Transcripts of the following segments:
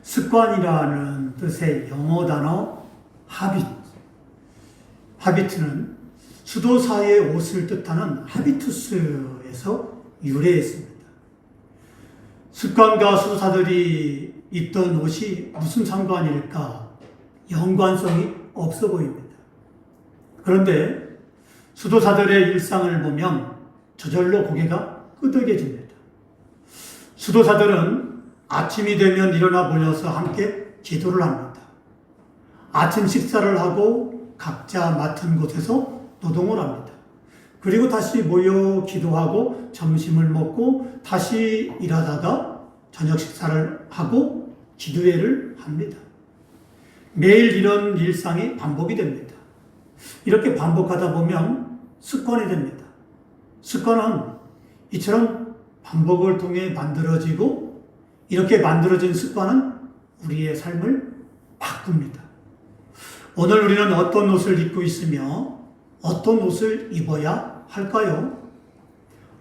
습관이라는 뜻의 영어 단어 하비트는 수도사의 옷을 뜻하는 하비투스에서 유래했습니다. 습관과 수도사들이 입던 옷이 무슨 상관일까? 연관성이 없어 보입니다. 그런데 수도사들의 일상을 보면 저절로 고개가 끄덕여집니다. 수도사들은 아침이 되면 일어나 모여서 함께 기도를 합니다. 아침 식사를 하고 각자 맡은 곳에서 노동을 합니다. 그리고 다시 모여 기도하고 점심을 먹고 다시 일하다가 저녁 식사를 하고 기도회를 합니다. 매일 이런 일상이 반복이 됩니다. 이렇게 반복하다 보면 습관이 됩니다. 습관은 이처럼 반복을 통해 만들어지고 이렇게 만들어진 습관은 우리의 삶을 바꿉니다. 오늘 우리는 어떤 옷을 입고 있으며 어떤 옷을 입어야 할까요?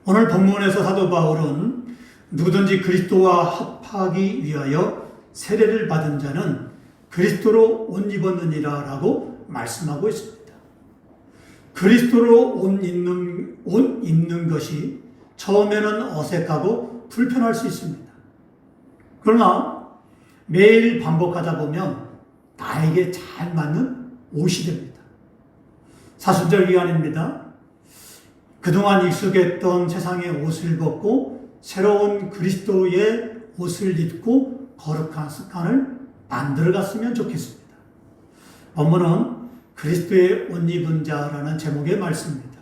오늘 본문에서 사도 바울은 누구든지 그리스도와 합하기 위하여 세례를 받은 자는 그리스도로 옷 입었느니라 라고 말씀하고 있습니다. 그리스도로 옷 입는 것이 처음에는 어색하고 불편할 수 있습니다. 그러나 매일 반복하다 보면 나에게 잘 맞는 옷이 됩니다. 사순절 기간입니다. 그동안 익숙했던 세상의 옷을 벗고 새로운 그리스도의 옷을 입고 거룩한 습관을 만들어갔으면 좋겠습니다. 본문은 그리스도의 옷 입은 자라는 제목의 말씀입니다.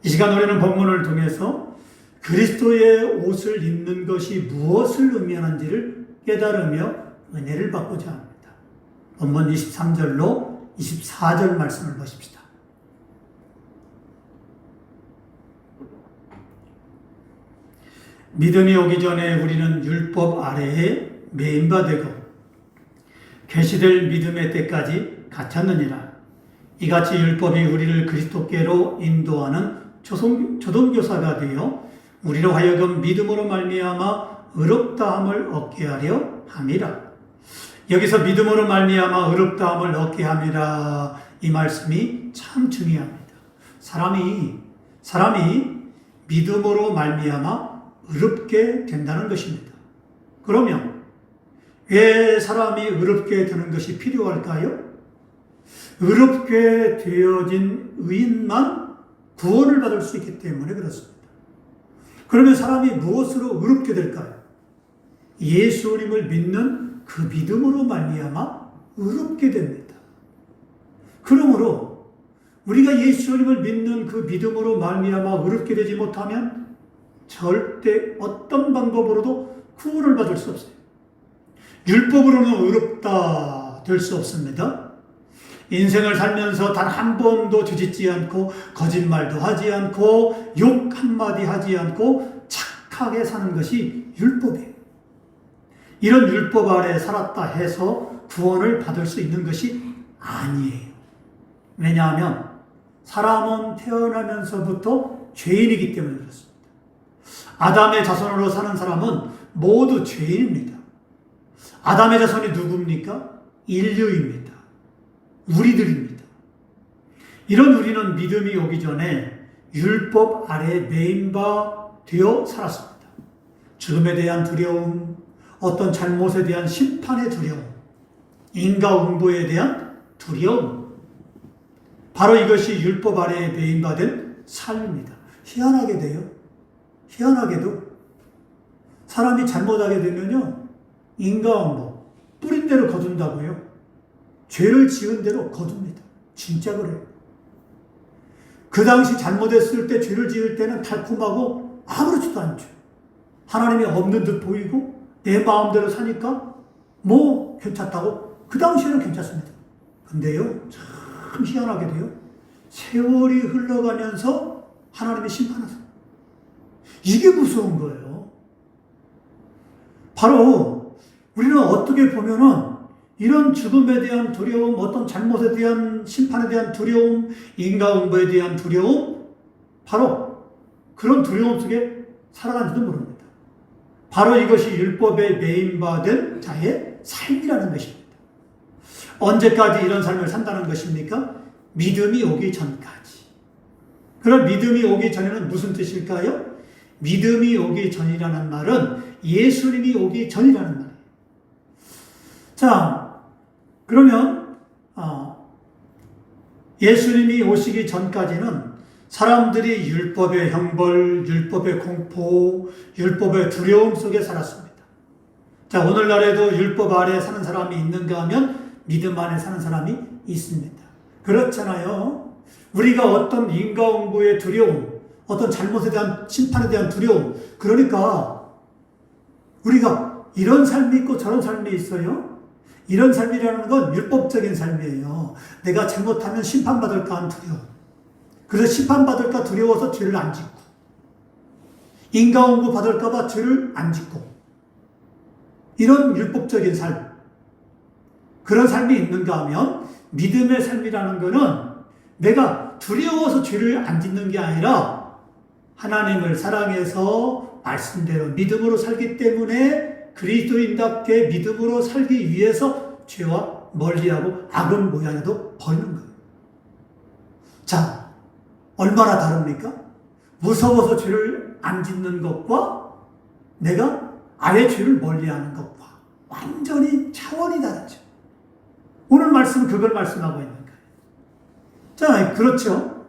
이 시간 우리는 본문을 통해서 그리스도의 옷을 입는 것이 무엇을 의미하는지를 깨달으며 은혜를 받고자 합니다. 본문 23절로 24절 말씀을 보십시다. 믿음이 오기 전에 우리는 율법 아래에 매인바되고 계시될 믿음의 때까지 갇혔느니라. 이같이 율법이 우리를 그리스도께로 인도하는 조동교사가 되어 우리로 하여금 믿음으로 말미암아 의롭다함을 얻게 하려 함이라. 여기서 믿음으로 말미암아 의롭다함을 얻게 함이라, 이 말씀이 참 중요합니다. 사람이 믿음으로 말미암아 의롭게 된다는 것입니다. 그러면 왜 사람이 의롭게 되는 것이 필요할까요? 의롭게 되어진 의인만 구원을 받을 수 있기 때문에 그렇습니다. 그러면 사람이 무엇으로 의롭게 될까요? 예수님을 믿는 그 믿음으로 말미암아 의롭게 됩니다. 그러므로 우리가 예수님을 믿는 그 믿음으로 말미암아 의롭게 되지 못하면 절대 어떤 방법으로도 구원을 받을 수 없어요. 율법으로는 의롭다 될 수 없습니다. 인생을 살면서 단 한 번도 뒤집지 않고 거짓말도 하지 않고 욕 한마디 하지 않고 착하게 사는 것이 율법이에요. 이런 율법 아래 살았다 해서 구원을 받을 수 있는 것이 아니에요. 왜냐하면 사람은 태어나면서부터 죄인이기 때문에 그렇습니다. 아담의 자손으로 사는 사람은 모두 죄인입니다. 아담의 자손이 누굽니까? 인류입니다. 우리들입니다. 이런 우리는 믿음이 오기 전에 율법 아래 매인바 되어 살았습니다. 죽음에 대한 두려움, 어떤 잘못에 대한 심판의 두려움, 인과응보에 대한 두려움, 바로 이것이 율법 아래에 매인바된 삶입니다. 희한하게도 사람이 잘못하게 되면요, 인과응보, 뿌린 대로 거둔다고요. 죄를 지은 대로 거둡니다. 진짜 그래요. 그 당시 잘못했을 때, 죄를 지을 때는 달콤하고 아무렇지도 않죠. 하나님이 없는 듯 보이고 내 마음대로 사니까 뭐 괜찮다고, 그 당시에는 괜찮습니다. 근데요, 참 희한하게도요, 세월이 흘러가면서 하나님이 심판하세요. 이게 무서운 거예요. 바로 우리는 어떻게 보면은 이런 죽음에 대한 두려움, 어떤 잘못에 대한 심판에 대한 두려움, 인과응보에 대한 두려움, 바로 그런 두려움 속에 살아간지도 모릅니다. 바로 이것이 율법에 매인받은 자의 삶이라는 것입니다. 언제까지 이런 삶을 산다는 것입니까? 믿음이 오기 전까지. 그럼 믿음이 오기 전에는 무슨 뜻일까요? 믿음이 오기 전이라는 말은 예수님이 오기 전이라는 말이에요. 자, 그러면 예수님이 오시기 전까지는 사람들이 율법의 형벌, 율법의 공포, 율법의 두려움 속에 살았습니다. 자, 오늘날에도 율법 아래 사는 사람이 있는가 하면 믿음 안에 사는 사람이 있습니다. 그렇잖아요. 우리가 어떤 인과응보의 두려움, 어떤 잘못에 대한 심판에 대한 두려움, 그러니까 우리가 이런 삶이 있고 저런 삶이 있어요. 이런 삶이라는 건 율법적인 삶이에요. 내가 잘못하면 심판받을까 하는 두려움. 그래서 심판받을까 두려워서 죄를 안 짓고, 인과응보 받을까 봐 죄를 안 짓고, 이런 율법적인 삶, 그런 삶이 있는가 하면 믿음의 삶이라는 것은 내가 두려워서 죄를 안 짓는 게 아니라 하나님을 사랑해서 말씀대로 믿음으로 살기 때문에 그리스도인답게 믿음으로 살기 위해서 죄와 멀리하고 악은 모양에도 버리는 거예요. 자, 얼마나 다릅니까? 무서워서 죄를 안 짓는 것과 내가 아예 죄를 멀리하는 것과 완전히 차원이 다르죠. 오늘 말씀은 그걸 말씀하고 있는 거예요. 자, 그렇죠.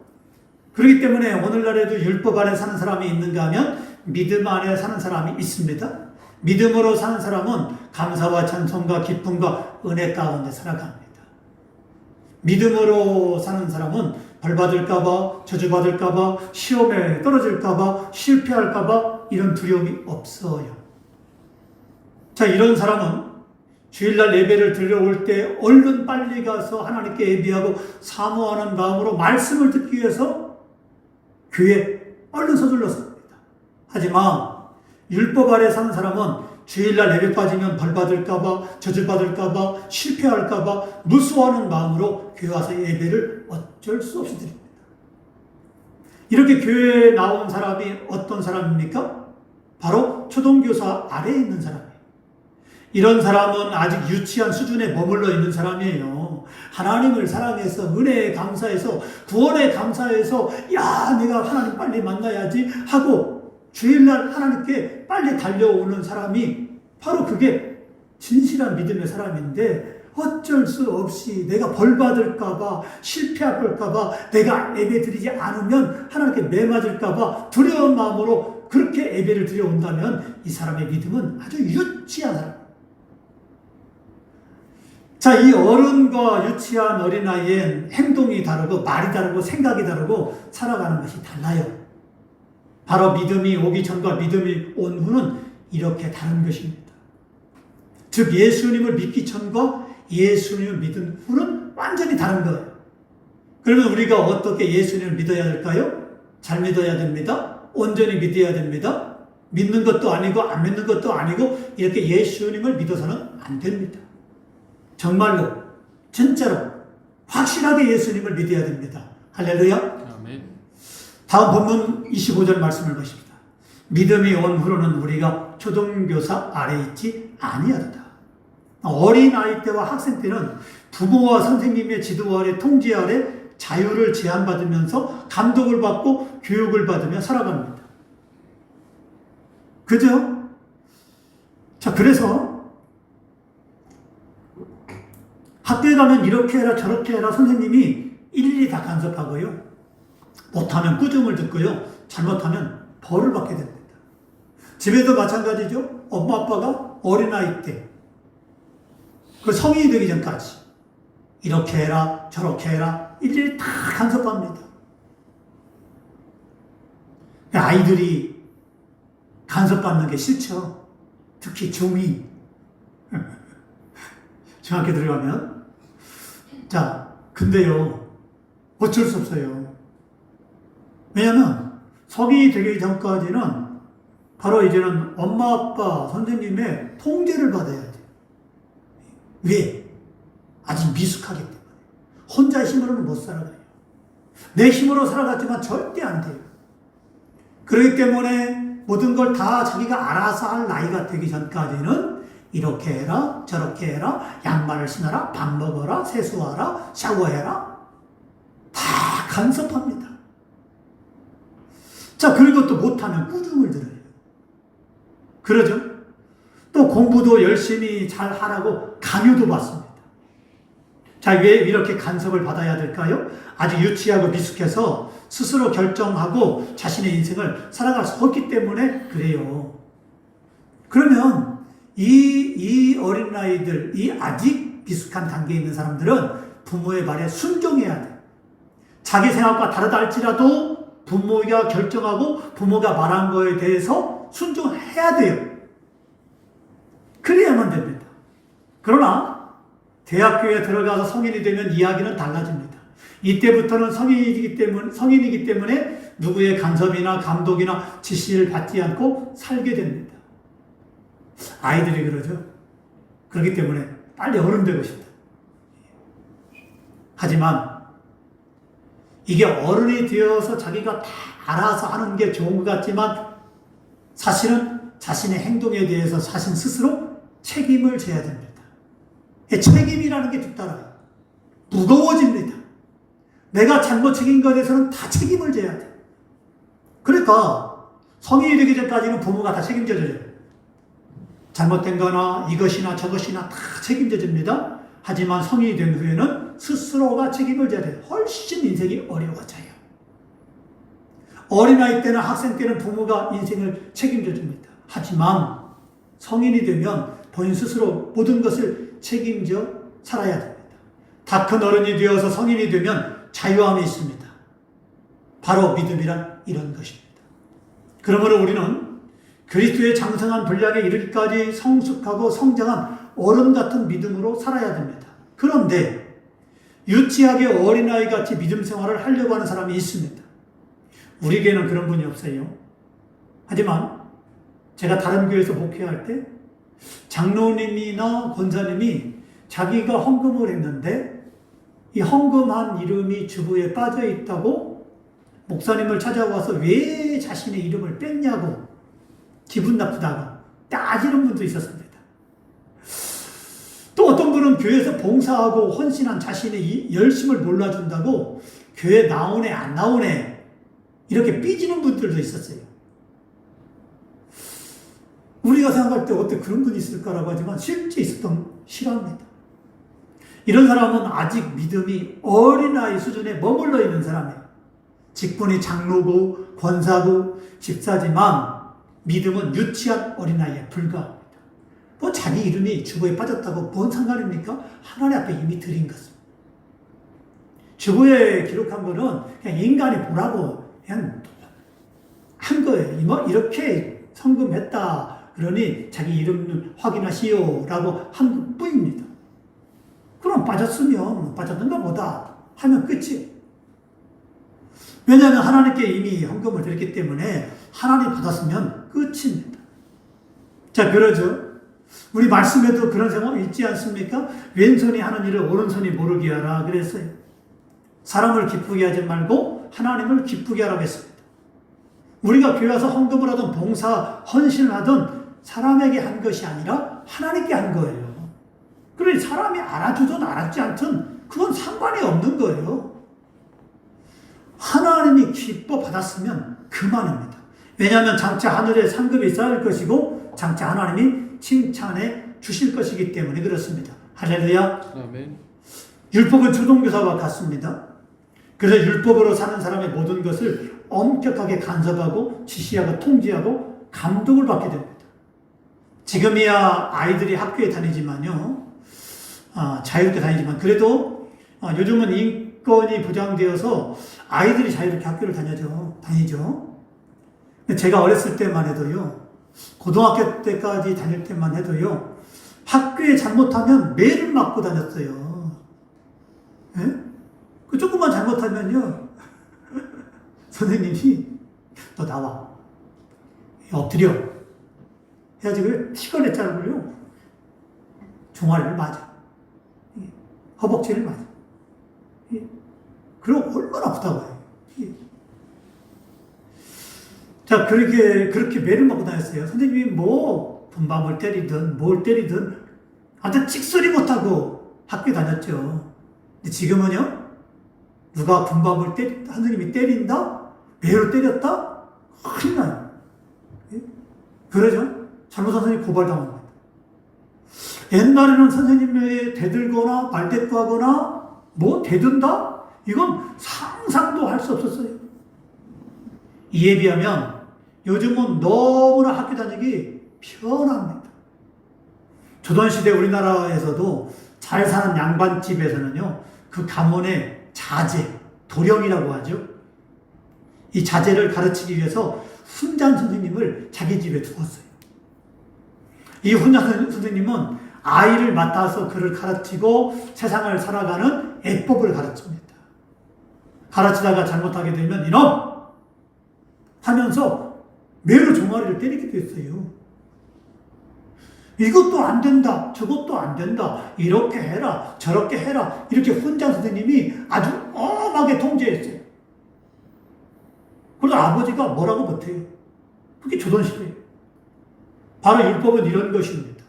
그렇기 때문에 오늘날에도 율법 안에 사는 사람이 있는가 하면 믿음 안에 사는 사람이 있습니다. 믿음으로 사는 사람은 감사와 찬송과 기쁨과 은혜 가운데 살아갑니다. 믿음으로 사는 사람은 벌받을까봐, 저주받을까봐, 시험에 떨어질까봐, 실패할까봐 이런 두려움이 없어요. 자, 이런 사람은 주일날 예배를 들려올 때 얼른 빨리 가서 하나님께 예배하고 사모하는 마음으로 말씀을 듣기 위해서 교회에 얼른 서둘렀습니다. 하지만 율법 아래 사는 사람은 주일날 예배 빠지면 벌받을까봐, 저주받을까봐, 실패할까봐 무서워하는 마음으로 교회 와서 예배를 어쩔 수 없이 드립니다. 이렇게 교회에 나온 사람이 어떤 사람입니까? 바로 초등교사 아래에 있는 사람이에요. 이런 사람은 아직 유치한 수준에 머물러 있는 사람이에요. 하나님을 사랑해서 은혜에 감사해서 구원에 감사해서 야, 내가 하나님 빨리 만나야지 하고 주일날 하나님께 빨리 달려오는 사람이 바로 그게 진실한 믿음의 사람인데 어쩔 수 없이 내가 벌받을까봐, 실패할까봐, 내가 예배 드리지 않으면 하나님께 매맞을까봐 두려운 마음으로 그렇게 예배를 드려온다면 이 사람의 믿음은 아주 유치한 사람. 자, 이 어른과 유치한 어린아이엔 행동이 다르고 말이 다르고 생각이 다르고 살아가는 것이 달라요. 바로 믿음이 오기 전과 믿음이 온 후는 이렇게 다른 것입니다. 즉 예수님을 믿기 전과 예수님을 믿은 후는 완전히 다른 거예요. 그러면 우리가 어떻게 예수님을 믿어야 할까요? 잘 믿어야 됩니다. 온전히 믿어야 됩니다. 믿는 것도 아니고 안 믿는 것도 아니고 이렇게 예수님을 믿어서는 안 됩니다. 정말로 진짜로 확실하게 예수님을 믿어야 됩니다. 할렐루야. 아멘. 다음 본문 25절 말씀을 보십니다. 믿음이 온 후로는 우리가 초등교사 아래 있지 아니하도다. 어린아이 때와 학생 때는 부모와 선생님의 지도 아래 통제 아래 자유를 제한받으면서 감독을 받고 교육을 받으며 살아갑니다. 그죠? 자, 그래서 학교에 가면 이렇게 해라 저렇게 해라 선생님이 일일이 다 간섭하고요. 못하면 꾸중을 듣고요. 잘못하면 벌을 받게 됩니다. 집에도 마찬가지죠. 엄마 아빠가 어린아이 때 그 성인이 되기 전까지 이렇게 해라 저렇게 해라 일일이 다 간섭합니다. 아이들이 간섭받는 게 싫죠. 특히 중2 중학교 들어가면. 자, 근데요 어쩔 수 없어요. 왜냐하면 성인이 되기 전까지는 바로 이제는 엄마 아빠 선생님의 통제를 받아야 돼요. 왜? 아직 미숙하기 때문에. 혼자 힘으로는 못 살아가요. 내 힘으로 살아갔지만 절대 안 돼요. 그렇기 때문에 모든 걸 다 자기가 알아서 할 나이가 되기 전까지는 이렇게 해라, 저렇게 해라, 양말을 신어라, 밥 먹어라, 세수하라, 샤워해라. 다 간섭합니다. 자, 그리고 또 못하면 꾸중을 들어요. 그러죠? 또 공부도 열심히 잘 하라고 강요도 받습니다. 자, 왜 이렇게 간섭을 받아야 될까요? 아직 유치하고 미숙해서 스스로 결정하고 자신의 인생을 살아갈 수 없기 때문에 그래요. 그러면 이 어린아이들, 이 아직 미숙한 단계에 있는 사람들은 부모의 말에 순종해야 돼. 자기 생각과 다르다 할지라도 부모가 결정하고 부모가 말한 거에 대해서 순종해야 돼요. 그래야만 됩니다. 그러나 대학교에 들어가서 성인이 되면 이야기는 달라집니다. 이때부터는 성인이기 때문에 누구의 간섭이나 감독이나 지시를 받지 않고 살게 됩니다. 아이들이 그러죠. 그렇기 때문에 빨리 어른 되고 싶다. 하지만 이게 어른이 되어서 자기가 다 알아서 하는 게 좋은 것 같지만 사실은 자신의 행동에 대해서 자신 스스로 책임을 져야 됩니다. 책임이라는 게 뒤따라요. 무거워집니다. 내가 잘못 책임인 것에 대해서는 다 책임을 져야 돼. 그러니까 성인이 되기 전까지는 부모가 다 책임져줘요. 잘못된 거나 이것이나 저것이나 다 책임져줍니다. 하지만 성인이 된 후에는 스스로가 책임을 져야 돼요. 훨씬 인생이 어려워져요. 어린아이 때나 학생 때는 부모가 인생을 책임져줍니다. 하지만 성인이 되면 본인 스스로 모든 것을 책임져 살아야 됩니다. 다 큰 어른이 되어서 성인이 되면 자유함이 있습니다. 바로 믿음이란 이런 것입니다. 그러므로 우리는 그리스도의 장성한 분량에 이르기까지 성숙하고 성장한 어른 같은 믿음으로 살아야 됩니다. 그런데 유치하게 어린아이같이 믿음 생활을 하려고 하는 사람이 있습니다. 우리 교회는 그런 분이 없어요. 하지만 제가 다른 교회에서 목회할 때 장로님이나 권사님이 자기가 헌금을 했는데 이 헌금한 이름이 주부에 빠져 있다고 목사님을 찾아와서 왜 자신의 이름을 뺐냐고 기분 나쁘다고 따지는 분도 있었습니다. 또 어떤 분은 교회에서 봉사하고 헌신한 자신의 열심을 몰라준다고 교회 나오네 안 나오네 이렇게 삐지는 분들도 있었어요. 우리가 생각할 때 어떻게 그런 분이 있을까라고 하지만 실제 있었던 실화입니다. 이런 사람은 아직 믿음이 어린아이 수준에 머물러 있는 사람이에요. 직분이 장로고 권사고 집사지만 믿음은 유치한 어린아이에 불과합니다. 뭐 자기 이름이 주보에 빠졌다고 뭔 상관입니까? 하나님 앞에 이미 드린 것입니다. 주보에 기록한 거는 그냥 인간이 보라고 그냥 한 거예요. 뭐 이렇게 성금했다. 그러니 자기 이름을 확인하시오라고 한 것뿐입니다. 그럼 빠졌으면 빠졌는가 보다 하면 끝이에요. 왜냐하면 하나님께 이미 헌금을 드렸기 때문에 하나님 받았으면 끝입니다. 자, 그러죠. 우리 말씀에도 그런 생각 있지 않습니까? 왼손이 하는 일을 오른손이 모르게 하라 그랬어요. 사람을 기쁘게 하지 말고 하나님을 기쁘게 하라고 했습니다. 우리가 교회 와서 헌금을 하든 봉사, 헌신을 하든 사람에게 한 것이 아니라 하나님께 한 거예요. 그러니 사람이 알아주든 알아주지 않든 그건 상관이 없는 거예요. 하나님이 기뻐 받았으면 그만입니다. 왜냐하면 장차 하늘에 상급이 쌓일 것이고 장차 하나님이 칭찬해 주실 것이기 때문에 그렇습니다. 할렐루야. 아멘. 율법은 주동교사와 같습니다. 그래서 율법으로 사는 사람의 모든 것을 엄격하게 간섭하고 지시하고 통제하고 감독을 받게 됩니다. 지금이야 아이들이 학교에 다니지만요. 자유롭게 다니지만 그래도 요즘은 인권이 보장되어서 아이들이 자유롭게 학교를 다니죠. 제가 어렸을 때만 해도요. 고등학교 때까지 다닐 때만 해도요. 학교에 잘못하면 매를 맞고 다녔어요. 예? 그 조금만 잘못하면요. 선생님이 너 나와. 엎드려. 해가지고 티거리 자르고요. 종아리를 맞아. 허벅지를 맞아. 그럼 얼마나 아프다고 해요. 자, 그렇게 매를 먹고 다녔어요. 선생님이 뭐, 분밤을 때리든, 뭘 때리든, 아무튼 찍소리 못하고 학교 다녔죠. 근데 지금은요, 누가 선생님이 때린다? 매로 때렸다? 큰일 나요. 예? 그러죠? 잘못한 선생님 고발당합니다. 옛날에는 선생님에게 대들거나 말대꾸하거나 뭐 대든다? 이건 상상도 할 수 없었어요. 이에 비하면 요즘은 너무나 학교 다니기 편합니다. 조선시대 우리나라에서도 잘 사는 양반집에서는요, 그 가문의 자제, 도령이라고 하죠. 이 자제를 가르치기 위해서 훈장 선생님을 자기 집에 두었어요. 이 훈장 선생님은 아이를 맡아서 그를 가르치고 세상을 살아가는 애법을 가르칩니다. 가르치다가 잘못하게 되면 이놈! 하면서 매로 종아리를 때리기도 했어요. 이것도 안 된다, 저것도 안 된다, 이렇게 해라, 저렇게 해라, 이렇게 훈장 선생님이 아주 엄하게 통제했어요. 그래서 아버지가 뭐라고 못해요. 그게 조선시대예요. 바로 율법은 이런 것입니다.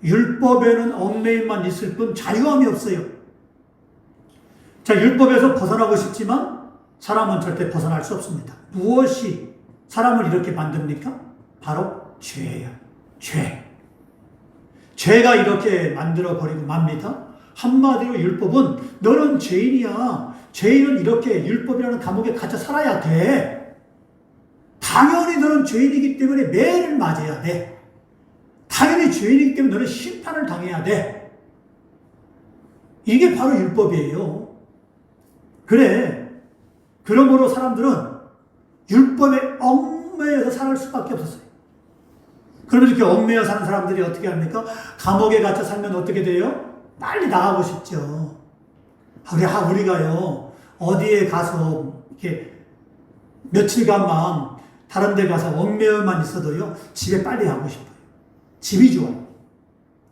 율법에는 얽매임만 있을 뿐 자유함이 없어요. 자, 율법에서 벗어나고 싶지만 사람은 절대 벗어날 수 없습니다. 무엇이 사람을 이렇게 만듭니까? 바로 죄예요. 죄. 죄가 이렇게 만들어버리고 맙니다. 한마디로 율법은 너는 죄인이야. 죄인은 이렇게 율법이라는 감옥에 갇혀 살아야 돼. 당연히 너는 죄인이기 때문에 매를 맞아야 돼. 당연히 죄인이기 때문에 너는 심판을 당해야 돼. 이게 바로 율법이에요. 그래. 그러므로 사람들은 율법에 얽매여서 살 수밖에 없었어요. 그러면 이렇게 얽매여 사는 사람들이 어떻게 합니까? 감옥에 갇혀 살면 어떻게 돼요? 빨리 나가고 싶죠. 우리가요, 어디에 가서 이렇게 며칠간만 다른 데 가서 얽매여만 있어도요, 집에 빨리 가고 싶어요. 집이 좋아요.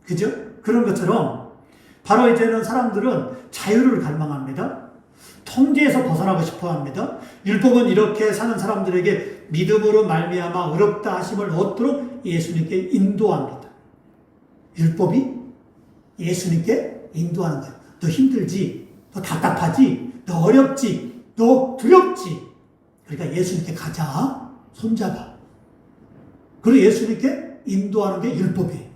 그죠? 그런 것처럼 바로 이제는 사람들은 자유를 갈망합니다. 통제에서 벗어나고 싶어 합니다. 율법은 이렇게 사는 사람들에게 믿음으로 말미암아 의롭다 하심을 얻도록 예수님께 인도합니다. 율법이 예수님께 인도하는 거예요. 너 힘들지? 너 답답하지? 너 어렵지? 너 두렵지? 그러니까 예수님께 가자. 손잡아. 그리고 예수님께 인도하는 게 율법이에요.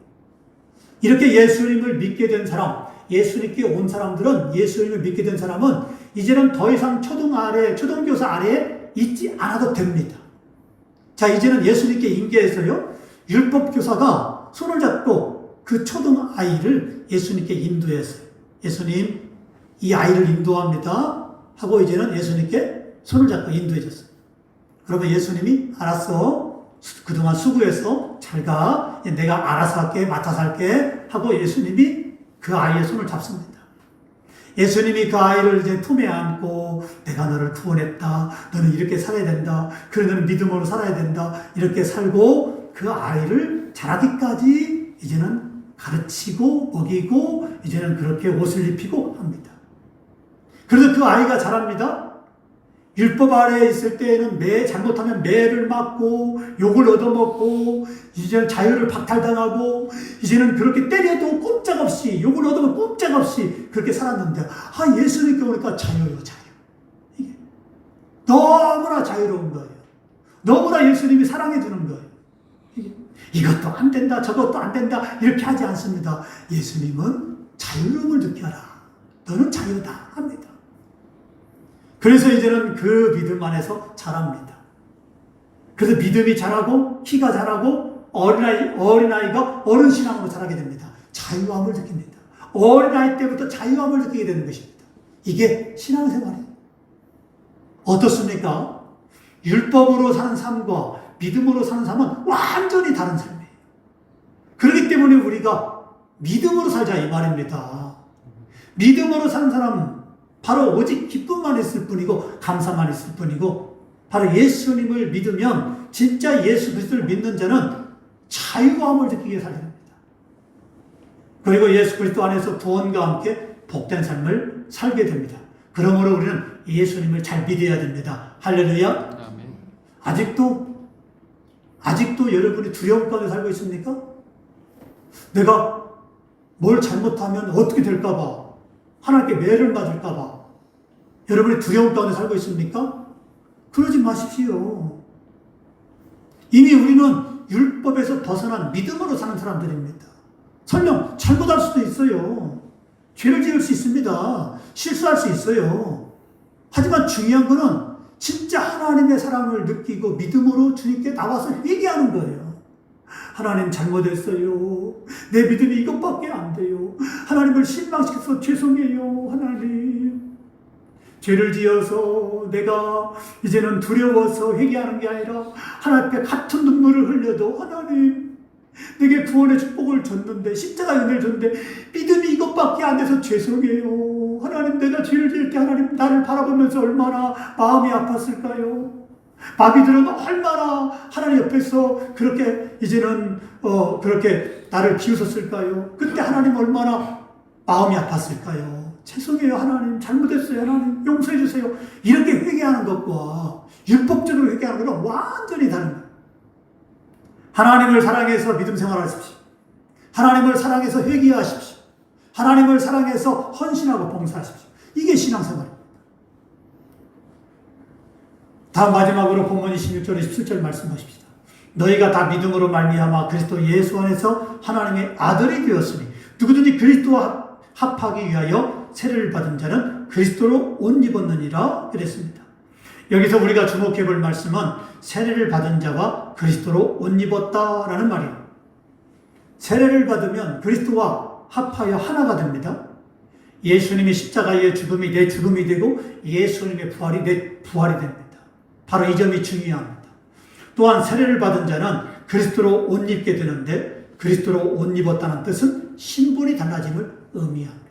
이렇게 예수님을 믿게 된 사람, 예수님께 온 사람들은, 예수님을 믿게 된 사람은 이제는 더 이상 초등교사 아래에 있지 않아도 됩니다. 자, 이제는 예수님께 인계해서요, 율법교사가 손을 잡고 그 초등아이를 예수님께 인도했어요. 예수님, 이 아이를 인도합니다. 하고 이제는 예수님께 손을 잡고 인도해줬어요. 그러면 예수님이 알았어. 그동안 수고해서 잘 가. 내가 알아서 할게. 맡아서 할게. 하고 예수님이 그 아이의 손을 잡습니다. 예수님이 그 아이를 이제 품에 안고 내가 너를 구원했다. 너는 이렇게 살아야 된다. 그래 너는 믿음으로 살아야 된다. 이렇게 살고 그 아이를 자라기까지 이제는 가르치고 먹이고 이제는 그렇게 옷을 입히고 합니다. 그래서 그 아이가 자랍니다. 율법 아래에 있을 때에는 잘못하면 매를 맞고 욕을 얻어먹고 이제는 자유를 박탈당하고 이제는 그렇게 때려도 꼼짝없이 욕을 얻어먹고 꼼짝없이 그렇게 살았는데 예수님께 오니까 자유요, 자유. 이게 너무나 자유로운 거예요. 너무나 예수님이 사랑해 주는 거예요. 이것도 안 된다, 저것도 안 된다 이렇게 하지 않습니다. 예수님은 자유로움을 느껴라. 너는 자유다 합니다. 그래서 이제는 그 믿음 안에서 자랍니다. 그래서 믿음이 자라고 키가 자라고 어린아이가 어른신앙으로 자라게 됩니다. 자유함을 느낍니다. 어린아이 때부터 자유함을 느끼게 되는 것입니다. 이게 신앙생활이에요. 어떻습니까? 율법으로 사는 삶과 믿음으로 사는 삶은 완전히 다른 삶이에요. 그렇기 때문에 우리가 믿음으로 살자 이 말입니다. 믿음으로 사는 사람은 바로 오직 기쁨만 있을 뿐이고 감사만 있을 뿐이고 바로 예수님을 믿으면 진짜 예수 그리스도를 믿는 자는 자유함을 느끼게 살게 됩니다. 그리고 예수 그리스도 안에서 구원과 함께 복된 삶을 살게 됩니다. 그러므로 우리는 예수님을 잘 믿어야 됩니다. 할렐루야. 아멘. 아직도 아직도 여러분이 두려움 가운데 살고 있습니까? 내가 뭘 잘못하면 어떻게 될까봐, 하나님께 매를 맞을까봐 여러분이 두려움 가운데 살고 있습니까? 그러지 마십시오. 이미 우리는 율법에서 벗어난 믿음으로 사는 사람들입니다. 설령 잘못할 수도 있어요. 죄를 지을 수 있습니다. 실수할 수 있어요. 하지만 중요한 거는 진짜 하나님의 사랑을 느끼고 믿음으로 주님께 나와서 회개하는 거예요. 하나님 잘못했어요. 내 믿음이 이것밖에 안 돼요. 하나님을 실망시켜서 죄송해요. 하나님. 죄를 지어서 내가 이제는 두려워서 회개하는 게 아니라 하나님 앞에 같은 눈물을 흘려도 하나님 내게 구원의 축복을 줬는데 십자가 은혜를 줬는데 믿음이 이것밖에 안 돼서 죄송해요. 하나님 내가 죄를 지을 때 하나님 나를 바라보면서 얼마나 마음이 아팠을까요? 마귀들은 얼마나 하나님 옆에서 그렇게 이제는 그렇게 나를 비웃었을까요? 그때 하나님 얼마나 마음이 아팠을까요? 죄송해요 하나님 잘못했어요 하나님 용서해 주세요. 이렇게 회개하는 것과 율법적으로 회개하는 것은 완전히 다른 거예요. 하나님을 사랑해서 믿음 생활하십시오. 하나님을 사랑해서 회개하십시오. 하나님을 사랑해서 헌신하고 봉사하십시오. 이게 신앙생활입니다. 다음 마지막으로 본문 26절 27절 말씀하십시다. 너희가 다 믿음으로 말미암아 그리스도 예수 안에서 하나님의 아들이 되었으니 누구든지 그리스도와 합하기 위하여 세례를 받은 자는 그리스도로 옷 입었느니라 그랬습니다. 여기서 우리가 주목해 볼 말씀은 세례를 받은 자와 그리스도로 옷 입었다라는 말이에요. 세례를 받으면 그리스도와 합하여 하나가 됩니다. 예수님의 십자가의 죽음이 내 죽음이 되고 예수님의 부활이 내 부활이 됩니다. 바로 이 점이 중요합니다. 또한 세례를 받은 자는 그리스도로 옷 입게 되는데 그리스도로 옷 입었다는 뜻은 신분이 달라짐을 의미합니다.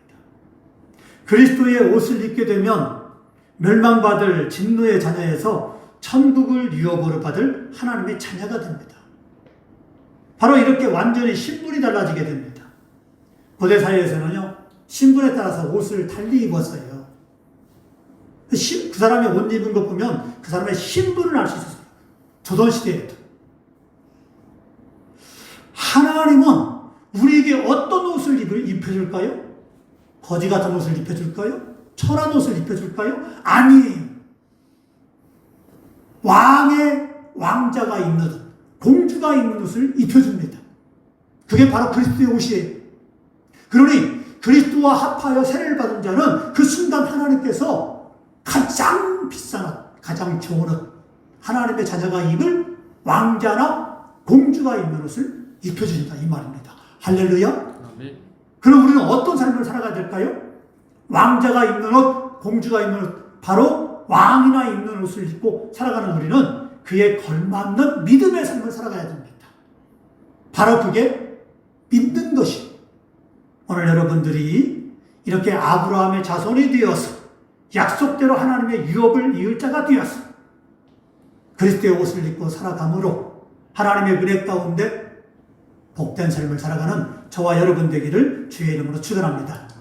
그리스도의 옷을 입게 되면 멸망받을 진노의 자녀에서 천국을 유업으로 받을 하나님의 자녀가 됩니다. 바로 이렇게 완전히 신분이 달라지게 됩니다. 고대 사회에서는요, 신분에 따라서 옷을 달리 입었어요. 그 사람이 옷 입은 것 보면 그 사람의 신분을 알 수 있었어요. 조선시대에도. 하나님은 우리에게 어떤 옷을 입혀줄까요? 거지 같은 옷을 입혀줄까요? 철한 옷을 입혀줄까요? 아니에요. 왕자가 입는 옷, 공주가 입는 옷을 입혀줍니다. 그게 바로 그리스도의 옷이에요. 그러니 그리스도와 합하여 세례를 받은 자는 그 순간 하나님께서 가장 비싼 옷, 가장 좋은 옷, 하나님의 자녀가 입을 왕자나 공주가 입는 옷을 입혀준다 이 말입니다. 할렐루야. 그럼 우리는 어떤 삶을 살아가야 될까요? 왕자가 입는 옷, 공주가 입는 옷, 바로 왕이나 입는 옷을 입고 살아가는 우리는 그에 걸맞는 믿음의 삶을 살아가야 됩니다. 바로 그게 믿는 것이에요. 오늘 여러분들이 이렇게 아브라함의 자손이 되어서 약속대로 하나님의 유업을 이을 자가 되어서 그리스도의 옷을 입고 살아감으로 하나님의 은혜 가운데 복된 삶을 살아가는 저와 여러분 되기를 주의 이름으로 축원합니다.